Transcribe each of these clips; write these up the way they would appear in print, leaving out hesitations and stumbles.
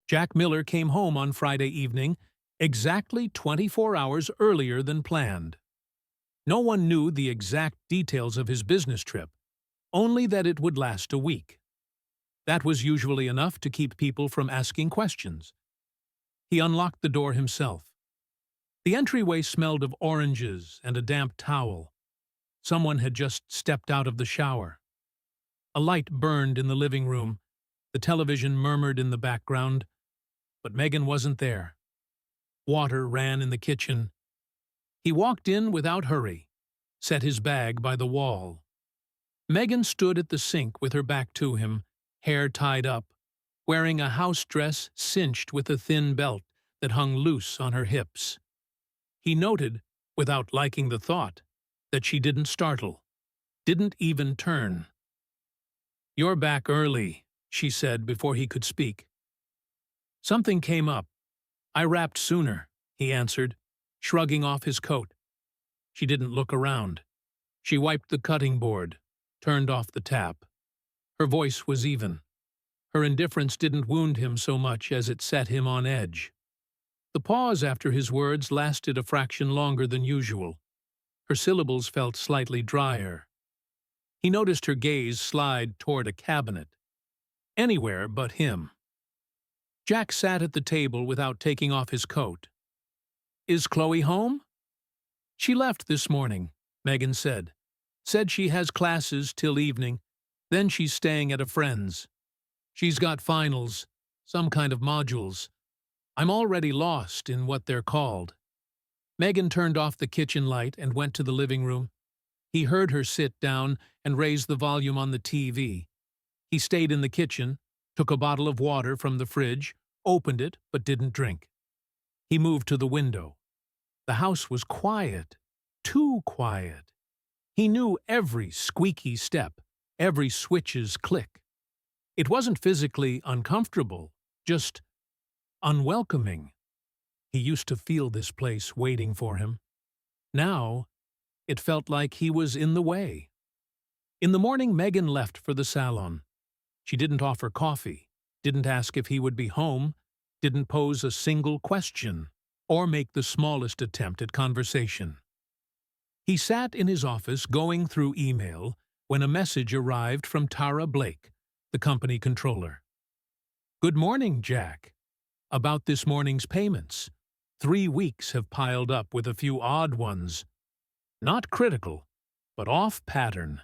Jack Miller came home on Friday evening, exactly 24 hours earlier than planned. No one knew the exact details of his business trip, only that it would last a week. That was usually enough to keep people from asking questions. He unlocked the door himself. The entryway smelled of oranges and a damp towel. Someone had just stepped out of the shower. A light burned in the living room. The television murmured in the background, but Megan wasn't there. Water ran in the kitchen. He walked in without hurry, set his bag by the wall. Megan stood at the sink with her back to him, hair tied up, wearing a house dress cinched with a thin belt that hung loose on her hips. He noted, without liking the thought, that she didn't startle, didn't even turn. "You're back early," she said before he could speak. "Something came up. I wrapped sooner," he answered, shrugging off his coat. She didn't look around. She wiped the cutting board, turned off the tap. Her voice was even. Her indifference didn't wound him so much as it set him on edge. The pause after his words lasted a fraction longer than usual. Her syllables felt slightly drier. He noticed her gaze slide toward a cabinet. Anywhere but him. Jack sat at the table without taking off his coat. "Is Chloe home?" "She left this morning," Megan said. "Said she has classes till evening, then she's staying at a friend's. She's got finals, some kind of modules. I'm already lost in what they're called." Megan turned off the kitchen light and went to the living room. He heard her sit down and raise the volume on the TV. He stayed in the kitchen, took a bottle of water from the fridge, opened it but didn't drink. He moved to the window. The house was quiet, too quiet. He knew every squeaky step, every switch's click. It wasn't physically uncomfortable, just unwelcoming. He used to feel this place waiting for him. Now, it felt like he was in the way. In the morning, Megan left for the salon. She didn't offer coffee, didn't ask if he would be home, didn't pose a single question, or make the smallest attempt at conversation. He sat in his office going through email when a message arrived from Tara Blake, the company controller. "Good morning, Jack. About this morning's payments. 3 weeks have piled up with a few odd ones. Not critical, but off pattern.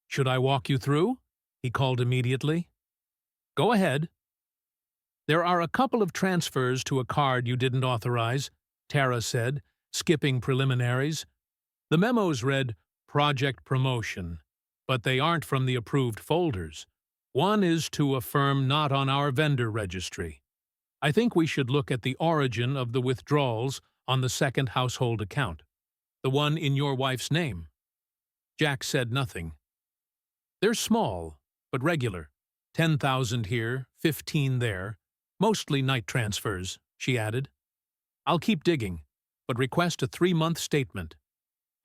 Should I walk you through?" he called immediately. "Go ahead." "There are a couple of transfers to a card you didn't authorize," Tara said, skipping preliminaries. "The memos read Project Promotion, but they aren't from the approved folders. One is to a firm not on our vendor registry. I think we should look at the origin of the withdrawals on the second household account, the one in your wife's name." Jack said nothing. "They're small, but regular. 10,000 here, 15 there. Mostly night transfers," she added. "I'll keep digging, but request a 3-month statement.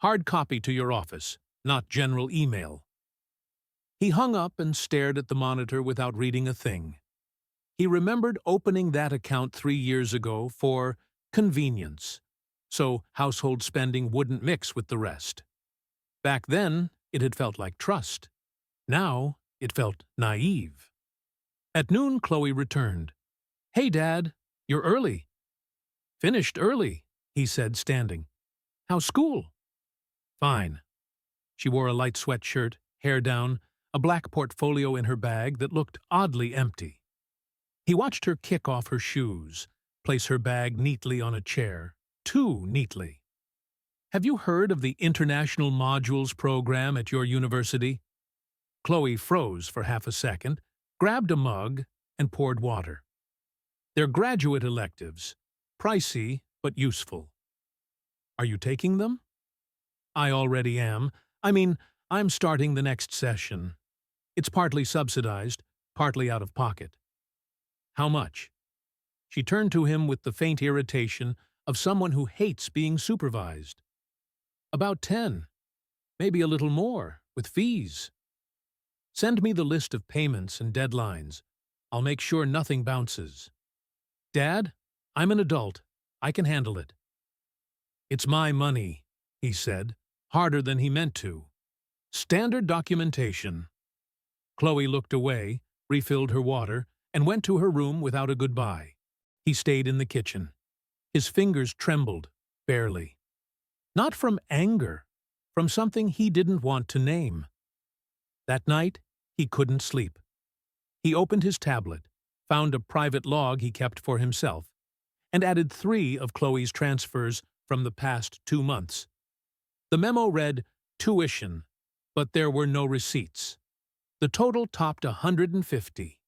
Hard copy to your office, not general email." He hung up and stared at the monitor without reading a thing. He remembered opening that account 3 years ago for convenience, so household spending wouldn't mix with the rest. Back then, it had felt like trust. Now, it felt naive. At noon, Chloe returned. "Hey, Dad, you're early." "Finished early," he said, standing. "How's school?" "Fine." She wore a light sweatshirt, hair down, a black portfolio in her bag that looked oddly empty. He watched her kick off her shoes, place her bag neatly on a chair, too neatly. "Have you heard of the International Modules program at your university?" Chloe froze for half a second, grabbed a mug, and poured water. "They're graduate electives, pricey but useful." "Are you taking them?" "I already am. I'm starting the next session. It's partly subsidized, partly out of pocket." "How much?" She turned to him with the faint irritation of someone who hates being supervised. "About 10. Maybe a little more, with fees." "Send me the list of payments and deadlines. I'll make sure nothing bounces." Dad, I'm an adult. I can handle it. It's my money, he said, harder than he meant to. Standard documentation. Chloe looked away, refilled her water, and went to her room without a goodbye. He stayed in the kitchen. His fingers trembled, barely. Not from anger, from something he didn't want to name. That night, he couldn't sleep. He opened his tablet, found a private log he kept for himself, and added 3 of Chloe's transfers from the past 2 months. The memo read, tuition, but there were no receipts. The total topped 150.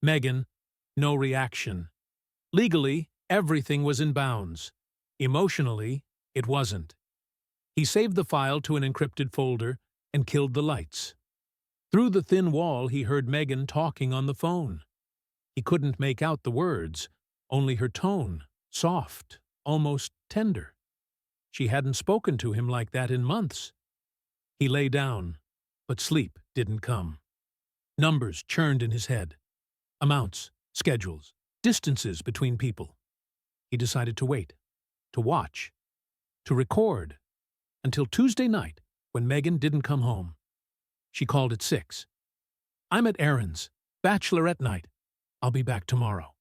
Megan, no reaction. Legally, everything was in bounds. Emotionally, it wasn't. He saved the file to an encrypted folder and killed the lights. Through the thin wall, he heard Megan talking on the phone. He couldn't make out the words, only her tone, soft, almost tender. She hadn't spoken to him like that in months. He lay down, but sleep didn't come. Numbers churned in his head. Amounts, schedules, distances between people. He decided to wait, to watch, to record, until Tuesday night when Megan didn't come home. She called at 6. I'm at Erin's, bachelorette night. I'll be back tomorrow.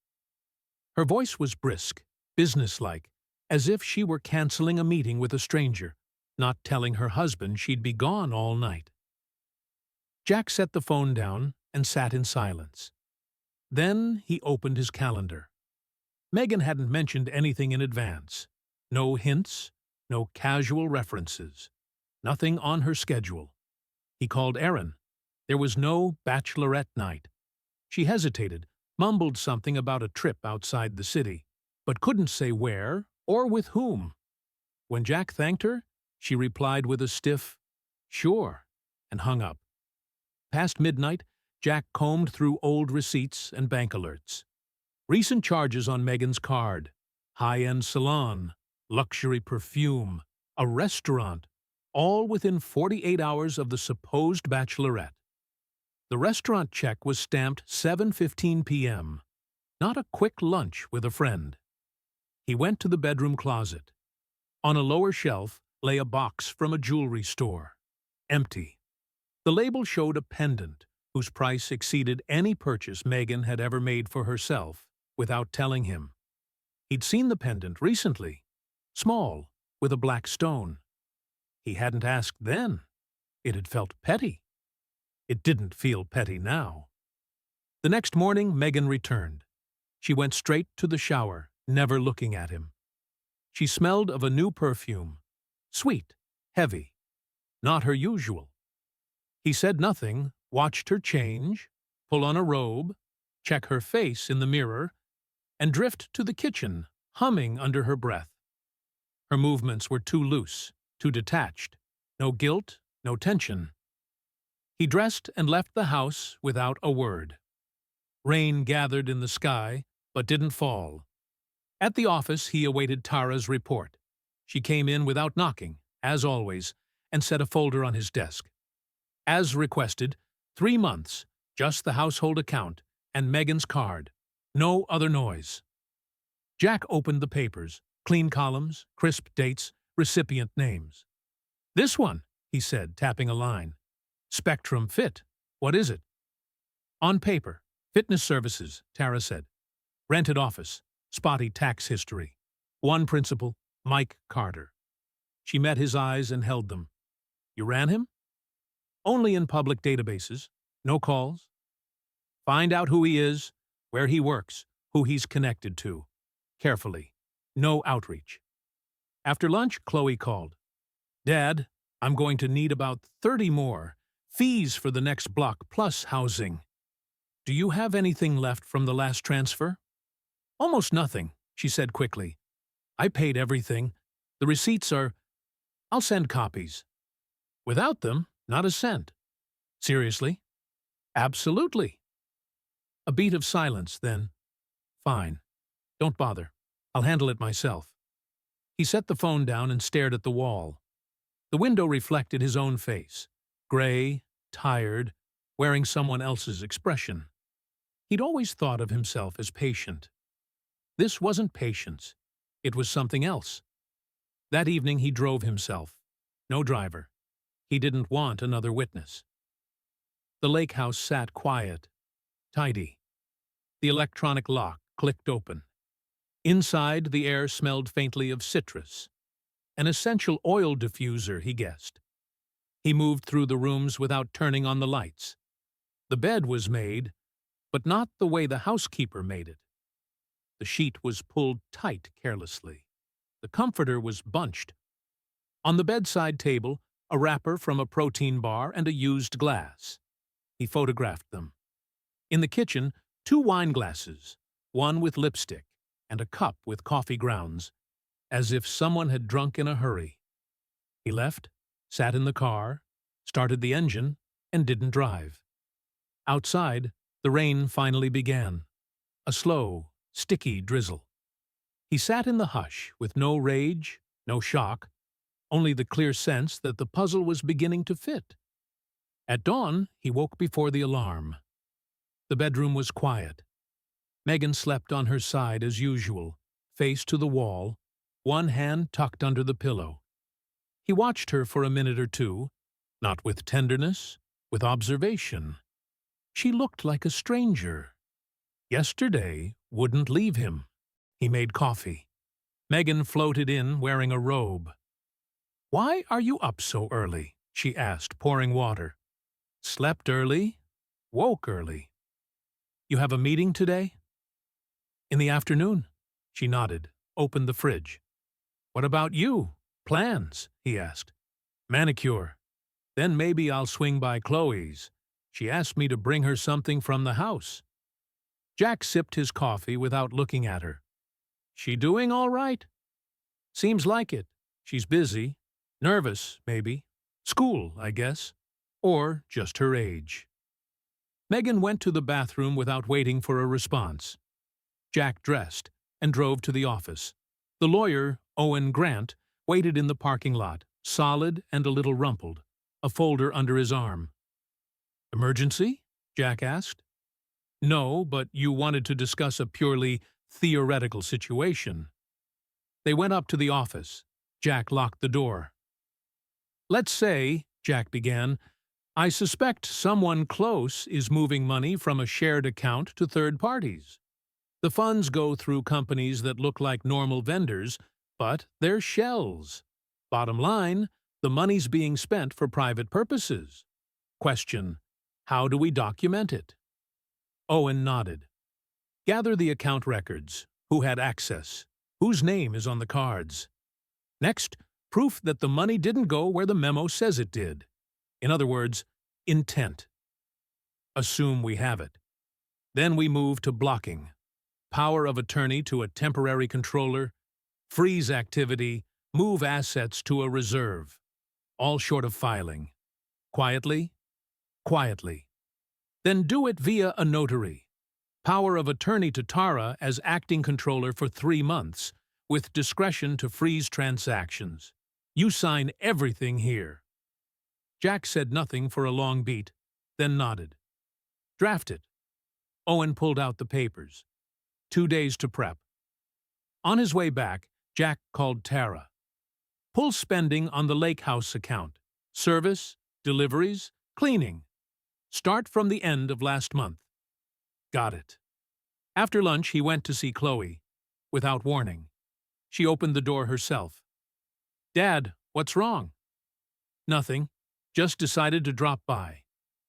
Her voice was brisk, businesslike, as if she were canceling a meeting with a stranger, not telling her husband she'd be gone all night. Jack set the phone down and sat in silence. Then he opened his calendar. Megan hadn't mentioned anything in advance. No hints, no casual references. Nothing on her schedule. He called Erin. There was no bachelorette night. She hesitated, mumbled something about a trip outside the city, but couldn't say where or with whom. When Jack thanked her, she replied with a stiff, "Sure," and hung up. Past midnight, Jack combed through old receipts and bank alerts. Recent charges on Megan's card, high-end salon, luxury perfume, a restaurant, all within 48 hours of the supposed bachelorette. The restaurant check was stamped 7:15 p.m., not a quick lunch with a friend. He went to the bedroom closet. On a lower shelf lay a box from a jewelry store. Empty. The label showed a pendant whose price exceeded any purchase Megan had ever made for herself without telling him. He'd seen the pendant recently, small, with a black stone. He hadn't asked then. It had felt petty. It didn't feel petty now. The next morning, Megan returned. She went straight to the shower, never looking at him. She smelled of a new perfume, sweet, heavy, not her usual. He said nothing, watched her change, pull on a robe, check her face in the mirror, and drift to the kitchen, humming under her breath. Her movements were too loose, too detached. No guilt, no tension. He dressed and left the house without a word. Rain gathered in the sky, but didn't fall. At the office, he awaited Tara's report. She came in without knocking, as always, and set a folder on his desk. As requested, 3 months, just the household account, and Megan's card. No other noise. Jack opened the papers, clean columns, crisp dates, recipient names. This one, he said, tapping a line. Spectrum Fit. What is it? On paper. Fitness services, Tara said. Rented office. Spotty tax history. One principal, Mike Carter. She met his eyes and held them. You ran him? Only in public databases. No calls. Find out who he is, where he works, who he's connected to. Carefully. No outreach. After lunch, Chloe called. Dad, I'm going to need about 30 more. Fees for the next block plus housing. Do you have anything left from the last transfer? Almost nothing, she said quickly. I paid everything. The receipts are... I'll send copies. Without them, not a cent. Seriously? Absolutely. A beat of silence, then. Fine. Don't bother. I'll handle it myself. He set the phone down and stared at the wall. The window reflected his own face. Gray, tired, wearing someone else's expression. He'd always thought of himself as patient. This wasn't patience. It was something else. That evening he drove himself. No driver. He didn't want another witness. The lake house sat quiet, tidy. The electronic lock clicked open. Inside, the air smelled faintly of citrus. An essential oil diffuser, he guessed. He moved through the rooms without turning on the lights. The bed was made, but not the way the housekeeper made it. The sheet was pulled tight carelessly. The comforter was bunched. On the bedside table, a wrapper from a protein bar and a used glass. He photographed them. In the kitchen, 2 wine glasses, one with lipstick and a cup with coffee grounds, as if someone had drunk in a hurry. He left, sat in the car, started the engine, and didn't drive. Outside, the rain finally began, a slow, sticky drizzle. He sat in the hush with no rage, no shock, only the clear sense that the puzzle was beginning to fit. At dawn, he woke before the alarm. The bedroom was quiet. Megan slept on her side as usual, face to the wall, one hand tucked under the pillow. He watched her for a minute or two, not with tenderness, with observation. She looked like a stranger. Yesterday wouldn't leave him. He made coffee. Megan floated in wearing a robe. "Why are you up so early?" she asked, pouring water. "Slept early, woke early. You have a meeting today?" "In the afternoon." She nodded, opened the fridge. "What about you? Plans?" he asked. "Manicure. Then maybe I'll swing by Chloe's. She asked me to bring her something from the house." Jack sipped his coffee without looking at her. "She doing all right?" "Seems like it. She's busy. Nervous, maybe. School, I guess. Or just her age." Megan went to the bathroom without waiting for a response. Jack dressed and drove to the office. The lawyer, Owen Grant, waited in the parking lot, solid and a little rumpled, a folder under his arm. "Emergency?" Jack asked. "No, but you wanted to discuss a purely theoretical situation." They went up to the office. Jack locked the door. "Let's say," Jack began, "I suspect someone close is moving money from a shared account to third parties. The funds go through companies that look like normal vendors, but they're shells. Bottom line, the money's being spent for private purposes. Question: how do we document it?" Owen nodded. "Gather the account records. Who had access? Whose name is on the cards? Next, proof that the money didn't go where the memo says it did. In other words, intent. Assume we have it. Then we move to blocking. Power of attorney to a temporary controller, freeze activity, move assets to a reserve. All short of filing. Quietly, quietly. Then do it via a notary. Power of attorney to Tara as acting controller for 3 months, with discretion to freeze transactions. You sign everything here." Jack said nothing for a long beat, then nodded. "Draft it." Owen pulled out the papers. 2 days to prep. On his way back, Jack called Tara. "Pull spending on the lake house account. Service, deliveries, cleaning. Start from the end of last month." "Got it." After lunch, he went to see Chloe, without warning. She opened the door herself. "Dad, what's wrong?" "Nothing. Just decided to drop by.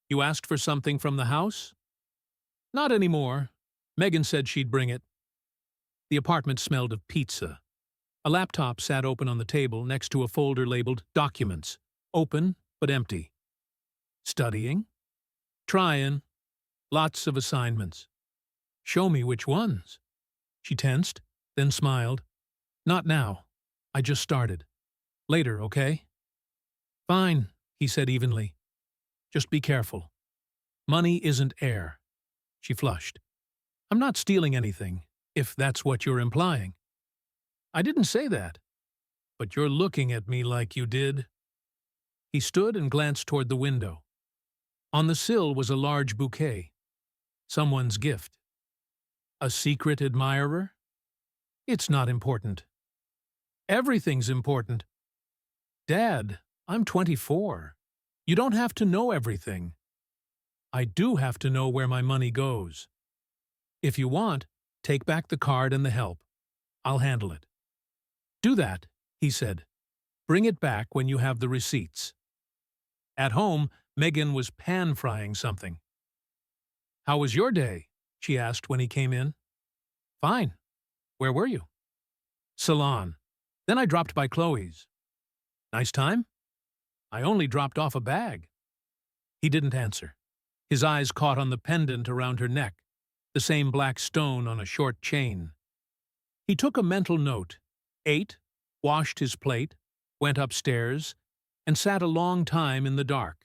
You asked for something from the house?" "Not anymore. Megan said she'd bring it." The apartment smelled of pizza. A laptop sat open on the table next to a folder labeled Documents, open but empty. "Studying?" "Trying. Lots of assignments." "Show me which ones." She tensed, then smiled. "Not now. I just started. Later, okay?" "Fine," he said evenly. "Just be careful. Money isn't air." She flushed. "I'm not stealing anything, if that's what you're implying." "I didn't say that." "But you're looking at me like you did." He stood and glanced toward the window. On the sill was a large bouquet. Someone's gift. A secret admirer? It's not important. Everything's important. Dad, I'm 24. You don't have to know everything. I do have to know where my money goes. If you want, take back the card and the help. I'll handle it. Do that, he said. Bring it back when you have the receipts. At home, Megan was pan-frying something. How was your day? She asked when he came in. Fine. Where were you? Salon. Then I dropped by Chloe's. Nice time? I only dropped off a bag. He didn't answer. His eyes caught on the pendant around her neck, the same black stone on a short chain. He took a mental note, ate, washed his plate, went upstairs, and sat a long time in the dark.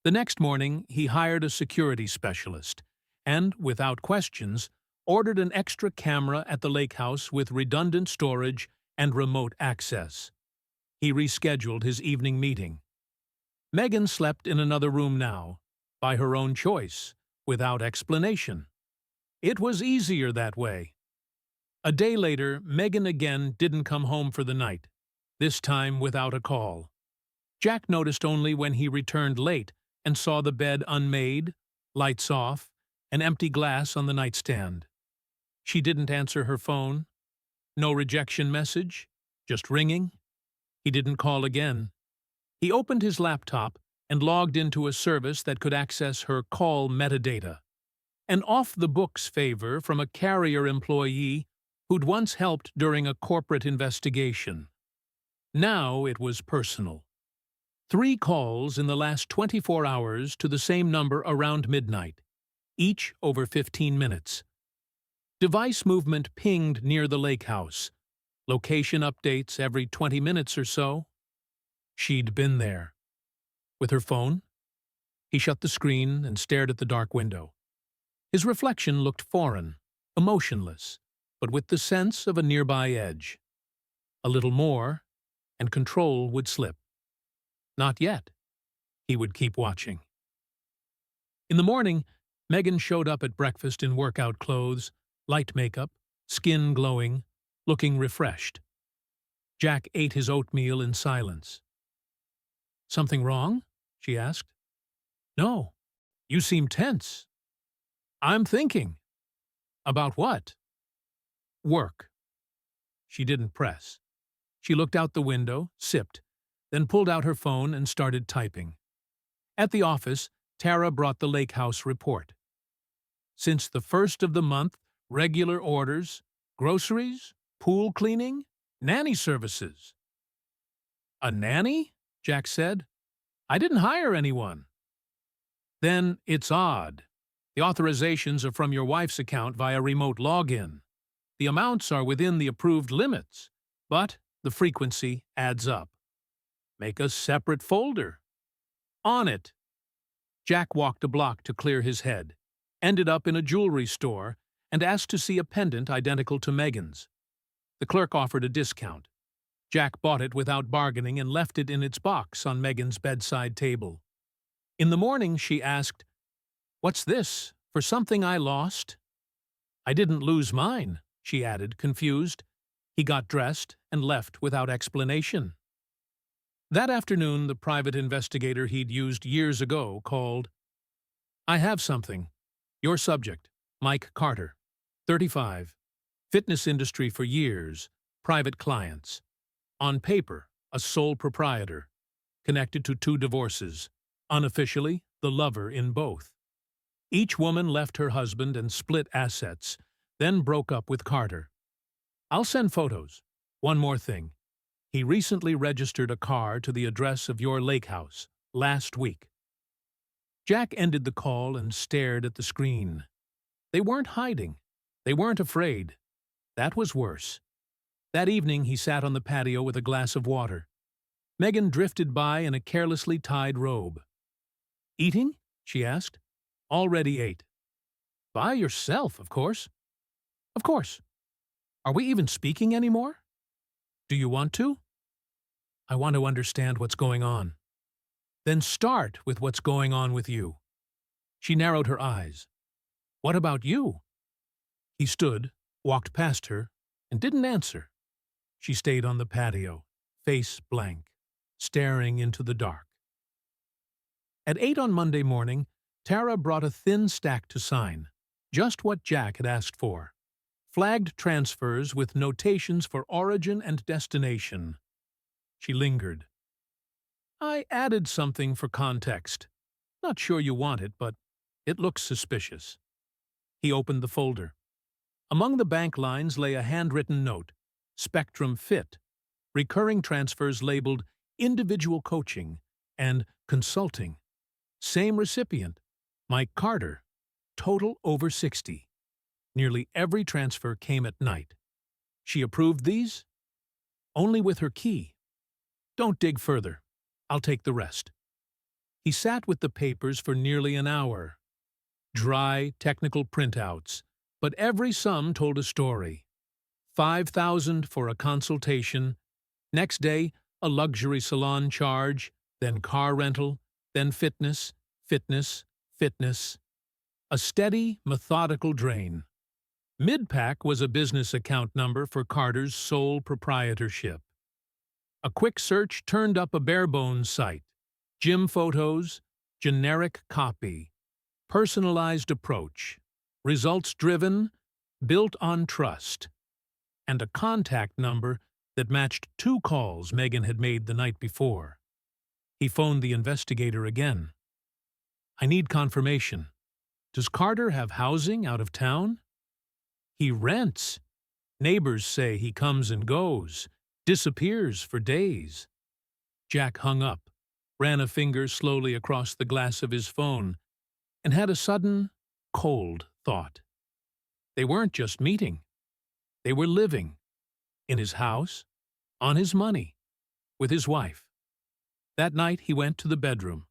The next morning, he hired a security specialist and, without questions, ordered an extra camera at the lake house with redundant storage and remote access. He rescheduled his evening meeting. Megan slept in another room now, by her own choice, without explanation. It was easier that way. A day later, Megan again didn't come home for the night, this time without a call. Jack noticed only when he returned late and saw the bed unmade, lights off, an empty glass on the nightstand. She didn't answer her phone. No rejection message, just ringing. He didn't call again. He opened his laptop and logged into a service that could access her call metadata. An off-the-books favor from a carrier employee who'd once helped during a corporate investigation. Now it was personal. 3 calls in the last 24 hours to the same number around midnight, each over 15 minutes. Device movement pinged near the lake house. Location updates every 20 minutes or so. She'd been there. With her phone? He shut the screen and stared at the dark window. His reflection looked foreign, emotionless, but with the sense of a nearby edge. A little more, and control would slip. Not yet. He would keep watching. In the morning, Megan showed up at breakfast in workout clothes, light makeup, skin glowing, looking refreshed. Jack ate his oatmeal in silence. Something wrong? She asked. No. You seem tense. I'm thinking. About what? Work. She didn't press. She looked out the window, sipped, then pulled out her phone and started typing. At the office, Tara brought the lake house report. Since the 1st of the month, regular orders, groceries, pool cleaning, nanny services. A nanny? Jack said. I didn't hire anyone. Then it's odd. The authorizations are from your wife's account via remote login. The amounts are within the approved limits, but the frequency adds up. Make a separate folder. On it. Jack walked a block to clear his head, ended up in a jewelry store, and asked to see a pendant identical to Megan's. The clerk offered a discount. Jack bought it without bargaining and left it in its box on Megan's bedside table. In the morning, she asked, What's this, for something I lost? I didn't lose mine, she added, confused. He got dressed and left without explanation. That afternoon, the private investigator he'd used years ago called. I have something. Your subject, Mike Carter, 35, fitness industry for years, private clients. On paper, a sole proprietor, connected to 2 divorces, unofficially the lover in both. Each woman left her husband and split assets, then broke up with Carter. I'll send photos. One more thing. He recently registered a car to the address of your lake house, last week. Jack ended the call and stared at the screen. They weren't hiding. They weren't afraid. That was worse. That evening he sat on the patio with a glass of water. Megan drifted by in a carelessly tied robe. Eating? She asked. Already ate. By yourself, of course. Of course. Are we even speaking anymore? Do you want to? I want to understand what's going on. Then start with what's going on with you. She narrowed her eyes. What about you? He stood, walked past her, and didn't answer. She stayed on the patio, face blank, staring into the dark. At 8 on Monday morning, Tara brought a thin stack to sign, just what Jack had asked for. Flagged transfers with notations for origin and destination. She lingered. I added something for context. Not sure you want it, but it looks suspicious. He opened the folder. Among the bank lines lay a handwritten note, Spectrum Fit, recurring transfers labeled individual coaching and consulting. Same recipient, Mike Carter, total over 60. Nearly every transfer came at night. She approved these? Only with her key. Don't dig further. I'll take the rest. He sat with the papers for nearly an hour. Dry, technical printouts, but every sum told a story. $5,000 for a consultation, next day a luxury salon charge, then car rental, then fitness, fitness, fitness. A steady, methodical drain. Midpack was a business account number for Carter's sole proprietorship. A quick search turned up a bare-bones site. Gym photos, generic copy, personalized approach, results-driven, built on trust, and a contact number that matched 2 calls Megan had made the night before. He phoned the investigator again. I need confirmation. Does Carter have housing out of town? He rents. Neighbors say he comes and goes, disappears for days. Jack hung up, ran a finger slowly across the glass of his phone, and had a sudden, cold thought. They weren't just meeting. They were living. In his house, on his money, with his wife. That night he went to the bedroom.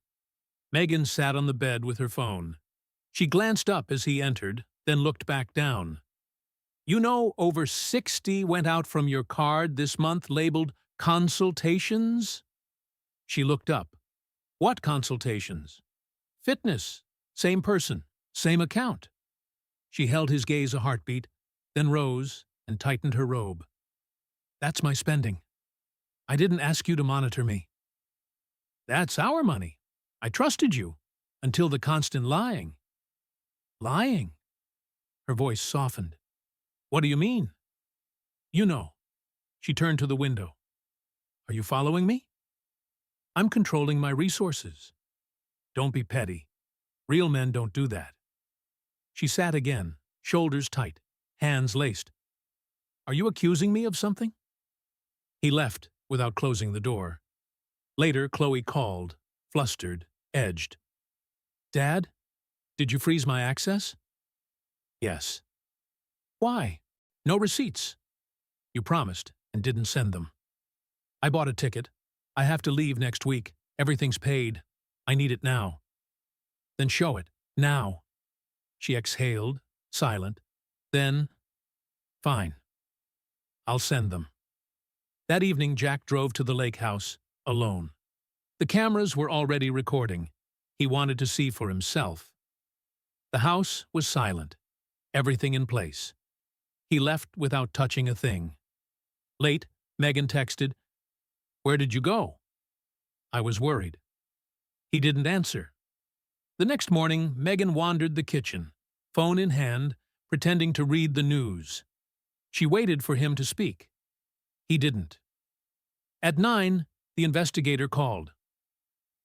Megan sat on the bed with her phone. She glanced up as he entered, then looked back down. You know, over 60 went out from your card this month labeled consultations? She looked up. What consultations? Fitness. Same person. Same account. She held his gaze a heartbeat, then rose and tightened her robe. That's my spending. I didn't ask you to monitor me. That's our money. I trusted you, until the constant lying. Lying? Her voice softened. What do you mean? You know. She turned to the window. Are you following me? I'm controlling my resources. Don't be petty. Real men don't do that. She sat again, shoulders tight, hands laced. Are you accusing me of something? He left without closing the door. Later, Chloe called, flustered, edged. Dad, did you freeze my access? Yes. Why? No receipts. You promised and didn't send them. I bought a ticket. I have to leave next week. Everything's paid. I need it now. Then show it, now. She exhaled, silent. Then, fine. I'll send them. That evening, Jack drove to the lake house, alone. The cameras were already recording. He wanted to see for himself. The house was silent, everything in place. He left without touching a thing. Late, Megan texted, Where did you go? I was worried. He didn't answer. The next morning, Megan wandered the kitchen, phone in hand, pretending to read the news. She waited for him to speak. He didn't. At 9, the investigator called.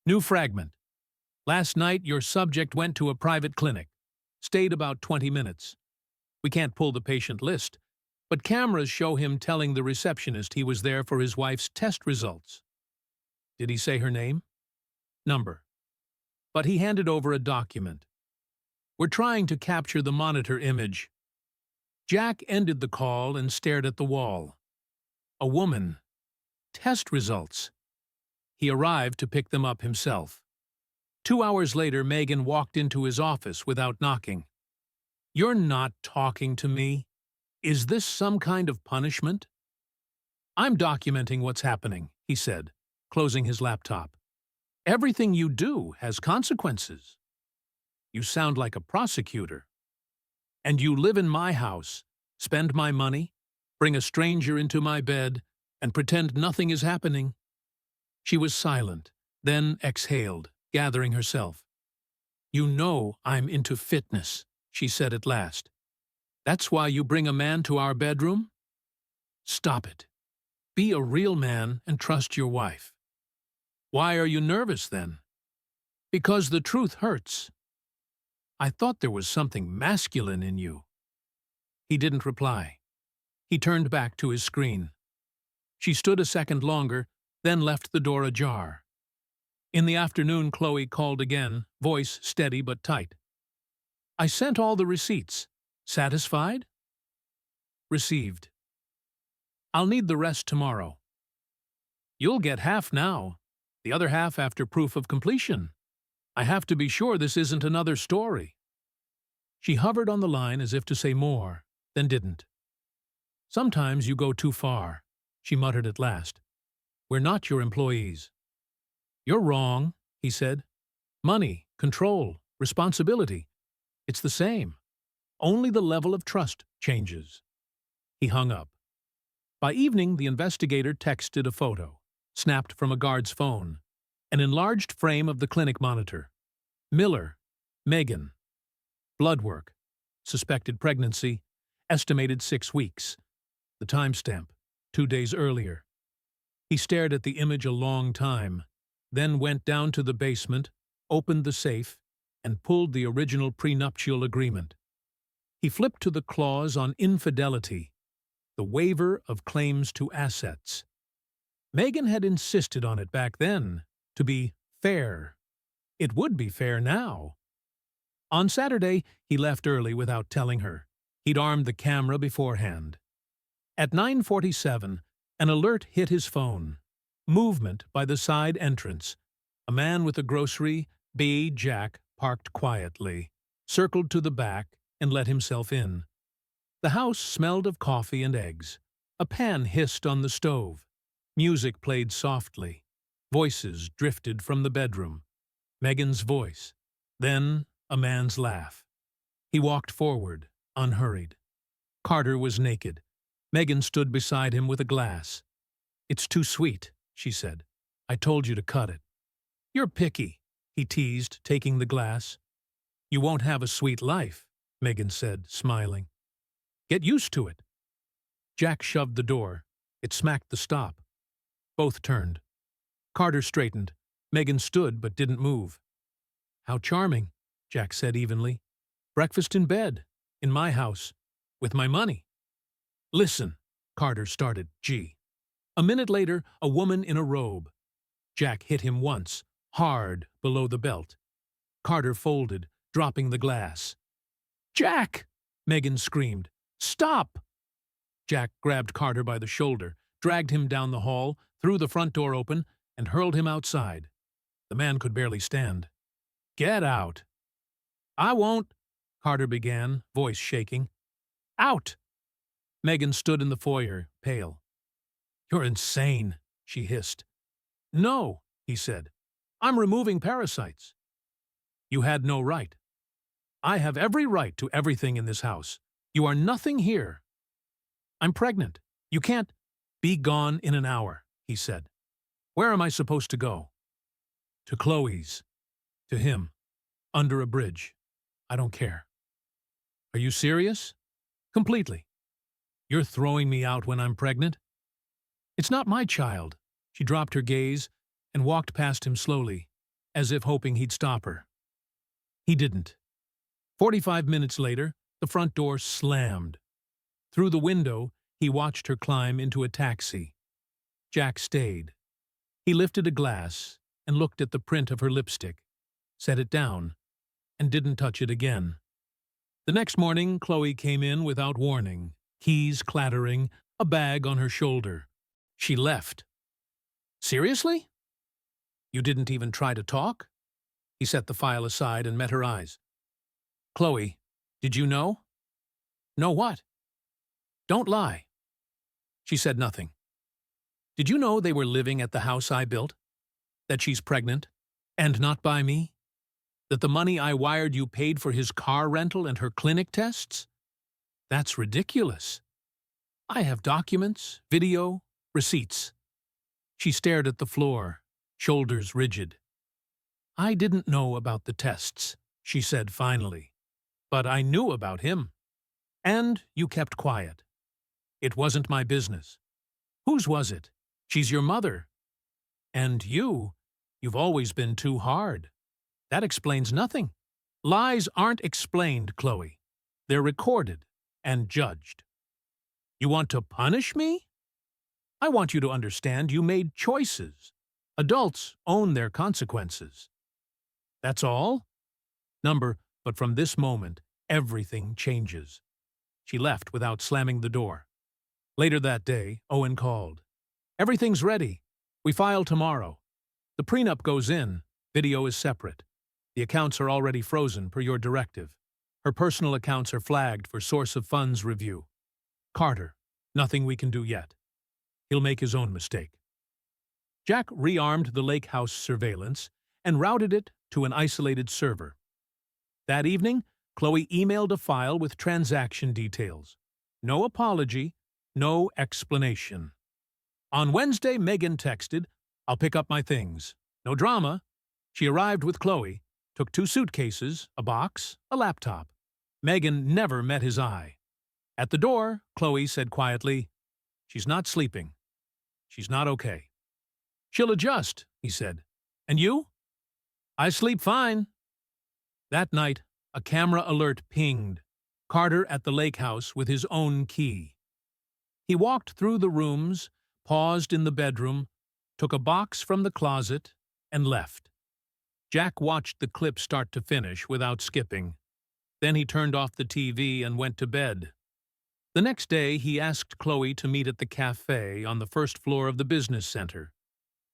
New fragment. Last night, your subject went to a private clinic. Stayed about 20 minutes. We can't pull the patient list, but cameras show him telling the receptionist he was there for his wife's test results. Did he say her name? Number. But he handed over a document. We're trying to capture the monitor image. Jack ended the call and stared at the wall. A woman. Test results. He arrived to pick them up himself. 2 hours later, Megan walked into his office without knocking. You're not talking to me? Is this some kind of punishment? I'm documenting what's happening, he said, closing his laptop. Everything you do has consequences. You sound like a prosecutor. And you live in my house, spend my money, bring a stranger into my bed, and pretend nothing is happening." She was silent, then exhaled, gathering herself. "You know I'm into fitness," she said at last. "That's why you bring a man to our bedroom? Stop it. Be a real man and trust your wife." "Why are you nervous, then?" "Because the truth hurts." "I thought there was something masculine in you." He didn't reply. He turned back to his screen. She stood a second longer, then left the door ajar. In the afternoon, Chloe called again, voice steady but tight. "I sent all the receipts. Satisfied?" "Received." "I'll need the rest tomorrow." "You'll get half now, the other half after proof of completion. I have to be sure this isn't another story." She hovered on the line as if to say more, then didn't. "Sometimes you go too far," she muttered at last. "We're not your employees." "You're wrong," he said. "Money, control, responsibility. It's the same. Only the level of trust changes." He hung up. By evening, the investigator texted a photo, snapped from a guard's phone, an enlarged frame of the clinic monitor. Miller, Megan. Blood work. Suspected pregnancy. Estimated 6 weeks. The timestamp, 2 days earlier. He stared at the image a long time, then went down to the basement, opened the safe, and pulled the original prenuptial agreement. He flipped to the clause on infidelity, the waiver of claims to assets. Megan had insisted on it back then, to be fair. It would be fair now. On Saturday, he left early without telling her. He'd armed the camera beforehand. At 9:47, an alert hit his phone. Movement by the side entrance. A man with a grocery, bay Jack, parked quietly, circled to the back, and let himself in. The house smelled of coffee and eggs. A pan hissed on the stove. Music played softly. Voices drifted from the bedroom. Megan's voice. Then a man's laugh. He walked forward, unhurried. Carter was naked. Megan stood beside him with a glass. "It's too sweet," she said. "I told you to cut it." "You're picky," he teased, taking the glass. "You won't have a sweet life," Megan said, smiling. "Get used to it." Jack shoved the door. It smacked the stop. Both turned. Carter straightened. Megan stood but didn't move. "How charming," Jack said evenly. "Breakfast in bed, in my house, with my money." "Listen," Carter started, "Gee." A minute later, a woman in a robe. Jack hit him once, hard, below the belt. Carter folded, dropping the glass. "Jack!" Megan screamed. "Stop!" Jack grabbed Carter by the shoulder, dragged him down the hall, threw the front door open, and hurled him outside. The man could barely stand. "Get out!" "I won't," Carter began, voice shaking. "Out!" Megan stood in the foyer, pale. "You're insane," she hissed. "No," he said. "I'm removing parasites." "You had no right." "I have every right to everything in this house. You are nothing here." "I'm pregnant. You can't—" "Be gone in an hour," he said. "Where am I supposed to go?" "To Chloe's. To him. Under a bridge. I don't care." "Are you serious?" "Completely." "You're throwing me out when I'm pregnant?" "It's not my child." She dropped her gaze and walked past him slowly, as if hoping he'd stop her. He didn't. 45 minutes later, the front door slammed. Through the window, he watched her climb into a taxi. Jack stayed. He lifted a glass and looked at the print of her lipstick, set it down, and didn't touch it again. The next morning, Chloe came in without warning, keys clattering, a bag on her shoulder. She left. "Seriously? You didn't even try to talk?" He set the file aside and met her eyes. "Chloe, did you know?" "Know what?" "Don't lie." She said nothing. "Did you know they were living at the house I built? That she's pregnant, and not by me? That the money I wired you paid for his car rental and her clinic tests? That's ridiculous." I have documents, video, receipts. She stared at the floor, shoulders rigid. I didn't know about the tests, she said finally. But I knew about him. And you kept quiet. It wasn't my business. Whose was it? She's your mother. And you've always been too hard. That explains nothing. Lies aren't explained, Chloe. They're recorded and judged. You want to punish me? I want you to understand you made choices. Adults own their consequences. That's all? But from this moment, everything changes. She left without slamming the door. Later that day, Owen called. Everything's ready. We file tomorrow. The prenup goes in. Video is separate. The accounts are already frozen per your directive. Her personal accounts are flagged for source of funds review. Carter, nothing we can do yet. He'll make his own mistake. Jack rearmed the lake house surveillance and routed it to an isolated server. That evening, Chloe emailed a file with transaction details. No apology, no explanation. On Wednesday, Megan texted, I'll pick up my things. No drama. She arrived with Chloe, took 2 suitcases, a box, a laptop. Megan never met his eye. At the door, Chloe said quietly, She's not sleeping. She's not okay. She'll adjust, he said. And you? I sleep fine. That night, a camera alert pinged. Carter at the lake house with his own key. He walked through the rooms, paused in the bedroom, took a box from the closet, and left. Jack watched the clip start to finish without skipping. Then he turned off the TV and went to bed. The next day, he asked Chloe to meet at the cafe on the first floor of the business center,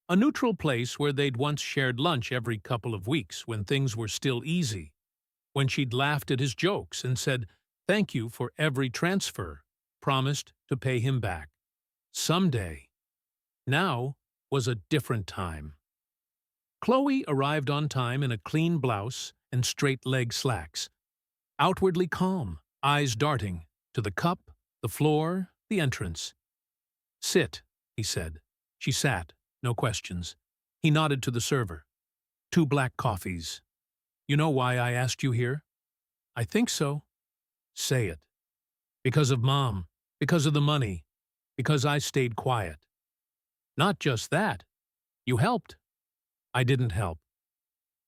a neutral place where they'd once shared lunch every couple of weeks when things were still easy, when she'd laughed at his jokes and said, thank you for every transfer, promised to pay him back. Someday. Now was a different time. Chloe arrived on time in a clean blouse and straight-leg slacks, outwardly calm, eyes darting, to the cup, the floor, the entrance. Sit, he said. She sat, no questions. He nodded to the server. 2 black coffees. You know why I asked you here? I think so. Say it. Because of Mom. Because of the money. Because I stayed quiet. Not just that. You helped. I didn't help.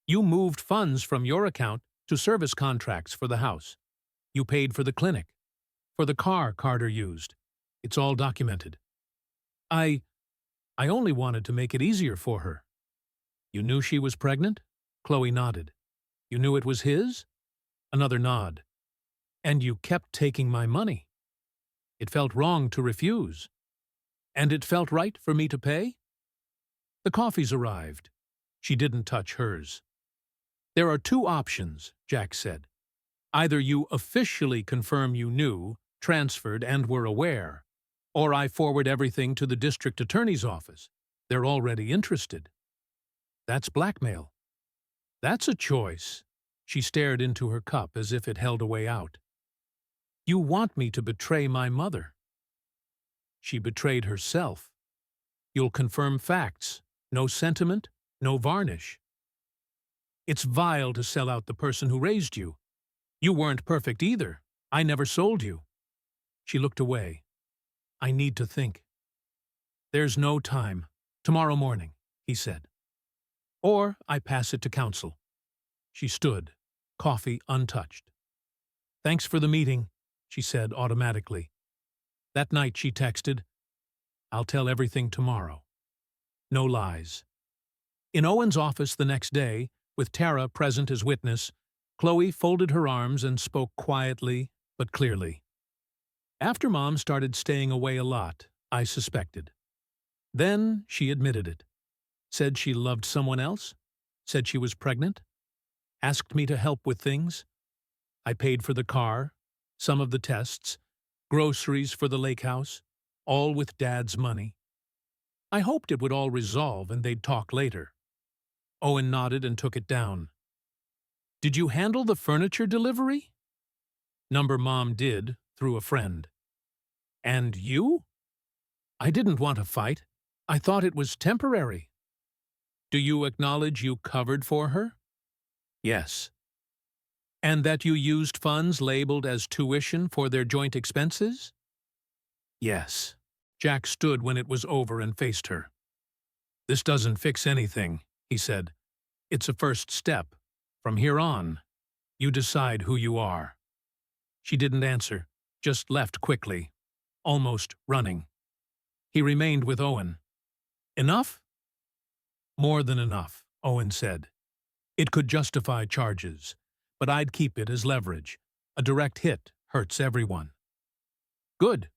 You moved funds from your account to service contracts for the house. You paid for the clinic. For the car Carter used. It's all documented. I only wanted to make it easier for her. You knew she was pregnant? Chloe nodded. You knew it was his? Another nod. And you kept taking my money. It felt wrong to refuse. And it felt right for me to pay? The coffees arrived. She didn't touch hers. There are 2 options, Jack said. Either you officially confirm you knew, transferred, and were aware, or I forward everything to the district attorney's office. They're already interested. That's blackmail. That's a choice. She stared into her cup as if it held a way out. You want me to betray my mother. She betrayed herself. You'll confirm facts. No sentiment, no varnish. It's vile to sell out the person who raised you. You weren't perfect either. I never sold you. She looked away. I need to think. There's no time. Tomorrow morning, he said. Or I pass it to counsel. She stood, coffee untouched. Thanks for the meeting, she said automatically. That night she texted, I'll tell everything tomorrow. No lies. In Owen's office the next day, with Tara present as witness, Chloe folded her arms and spoke quietly but clearly. After Mom started staying away a lot, I suspected. Then she admitted it. Said she loved someone else. Said she was pregnant. Asked me to help with things. I paid for the car, some of the tests, groceries for the lake house, all with Dad's money. I hoped it would all resolve and they'd talk later. Owen nodded and took it down. Did you handle the furniture delivery? Number Mom did, through a friend. And you? I didn't want to fight. I thought it was temporary. Do you acknowledge you covered for her? Yes. And that you used funds labeled as tuition for their joint expenses? Yes. Jack stood when it was over and faced her. This doesn't fix anything, he said. It's a first step. From here on, you decide who you are. She didn't answer, just left quickly, almost running. He remained with Owen. Enough? More than enough, Owen said. It could justify charges, but I'd keep it as leverage. A direct hit hurts everyone. Good.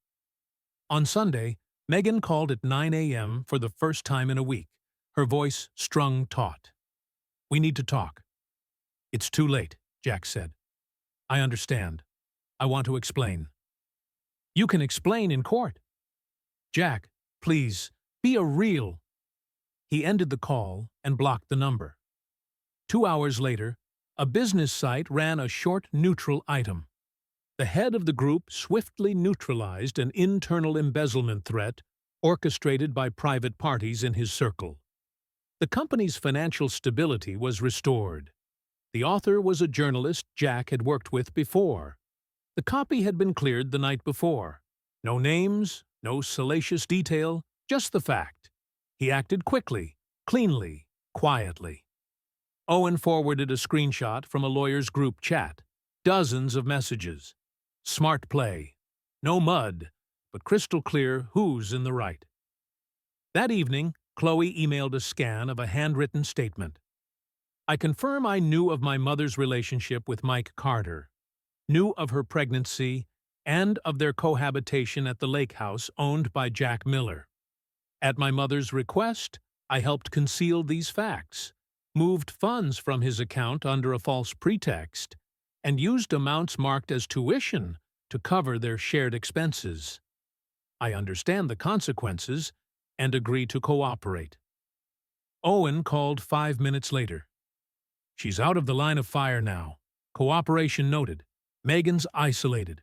On Sunday, Megan called at 9 a.m. for the first time in a week, her voice strung taut. We need to talk. It's too late, Jack said. I understand. I want to explain. You can explain in court. Jack, please, be a real. He ended the call and blocked the number. 2 hours later, a business site ran a short neutral item. The head of the group swiftly neutralized an internal embezzlement threat orchestrated by private parties in his circle. The company's financial stability was restored. The author was a journalist Jack had worked with before. The copy had been cleared the night before. No names, no salacious detail, just the fact. He acted quickly, cleanly, quietly. Owen forwarded a screenshot from a lawyer's group chat. Dozens of messages. Smart play. No mud, but crystal clear who's in the right. That evening, Chloe emailed a scan of a handwritten statement. I confirm I knew of my mother's relationship with Mike Carter, knew of her pregnancy, and of their cohabitation at the lake house owned by Jack Miller. At my mother's request, I helped conceal these facts, moved funds from his account under a false pretext, and used amounts marked as tuition to cover their shared expenses. I understand the consequences and agree to cooperate. Owen called 5 minutes later. She's out of the line of fire now. Cooperation noted. Megan's isolated.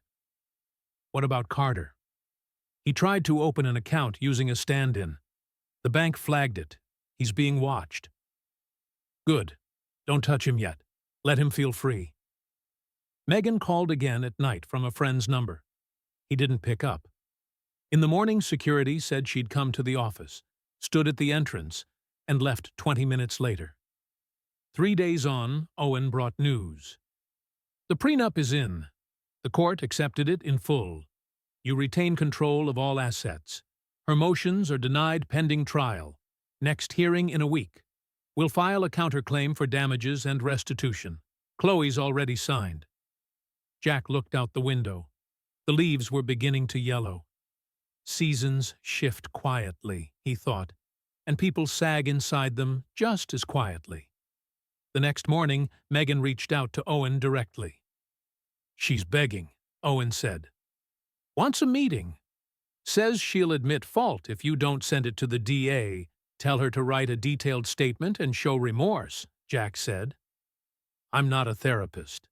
What about Carter? He tried to open an account using a stand-in. The bank flagged it. He's being watched. Good. Don't touch him yet. Let him feel free. Megan called again at night from a friend's number. He didn't pick up. In the morning, security said she'd come to the office, stood at the entrance, and left 20 minutes later. 3 days on, Owen brought news. The prenup is in. The court accepted it in full. You retain control of all assets. Her motions are denied pending trial. Next hearing in a week. We'll file a counterclaim for damages and restitution. Chloe's already signed. Jack looked out the window. The leaves were beginning to yellow. Seasons shift quietly, he thought, and people sag inside them just as quietly. The next morning, Megan reached out to Owen directly. She's begging, Owen said. Wants a meeting. Says she'll admit fault if you don't send it to the DA. Tell her to write a detailed statement and show remorse, Jack said. I'm not a therapist.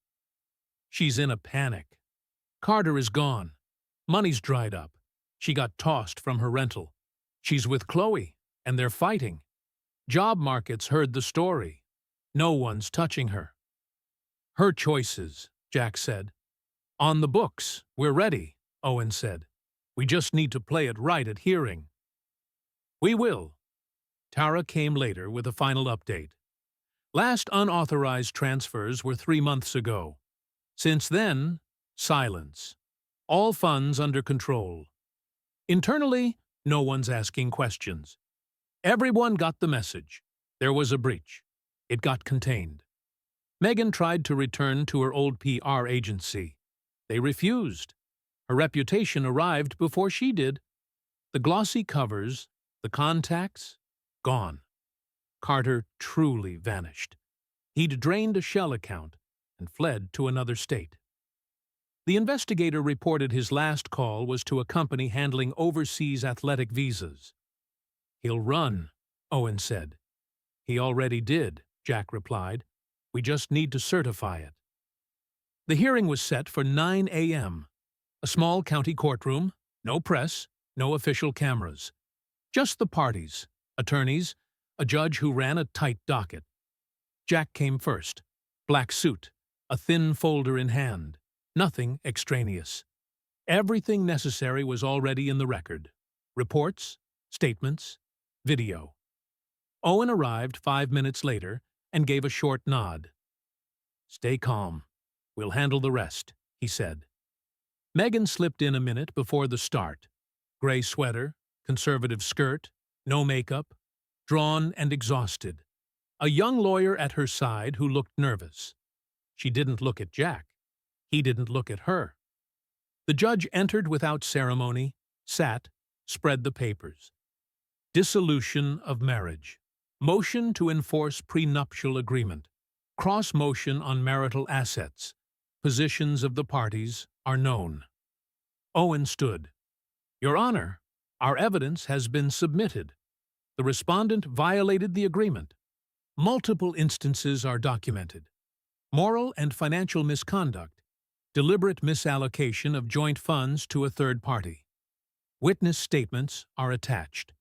She's in a panic. Carter is gone. Money's dried up. She got tossed from her rental. She's with Chloe, and they're fighting. Job markets heard the story. No one's touching her. Her choices, Jack said. On the books, we're ready, Owen said. We just need to play it right at hearing. We will. Tara came later with a final update. Last unauthorized transfers were 3 months ago. Since then, silence. All funds under control. Internally, no one's asking questions. Everyone got the message. There was a breach. It got contained. Megan tried to return to her old PR agency. They refused. Her reputation arrived before she did. The glossy covers, the contacts, gone. Carter truly vanished. He'd drained a shell account and fled to another state. The investigator reported his last call was to a company handling overseas athletic visas. He'll run, Owen said. He already did, Jack replied. We just need to certify it. The hearing was set for 9 a.m. A small county courtroom, No press, no official cameras. Just the parties, attorneys, a judge who ran a tight docket. Jack came first. Black suit, a thin folder in hand. Nothing extraneous. Everything necessary was already in the record. Reports, statements, video. Owen arrived 5 minutes later and gave a short nod. "Stay calm. We'll handle the rest," he said. Megan slipped in a minute before the start. Gray sweater, conservative skirt, no makeup, drawn and exhausted. A young lawyer at her side who looked nervous. She didn't look at Jack. He didn't look at her. The judge entered without ceremony, sat, spread the papers. Dissolution of marriage. Motion to enforce prenuptial agreement. Cross motion on marital assets. Positions of the parties are known. Owen stood. "Your Honor, our evidence has been submitted. The respondent violated the agreement. Multiple instances are documented. Moral and financial misconduct. Deliberate misallocation of joint funds to a third party. Witness statements are attached."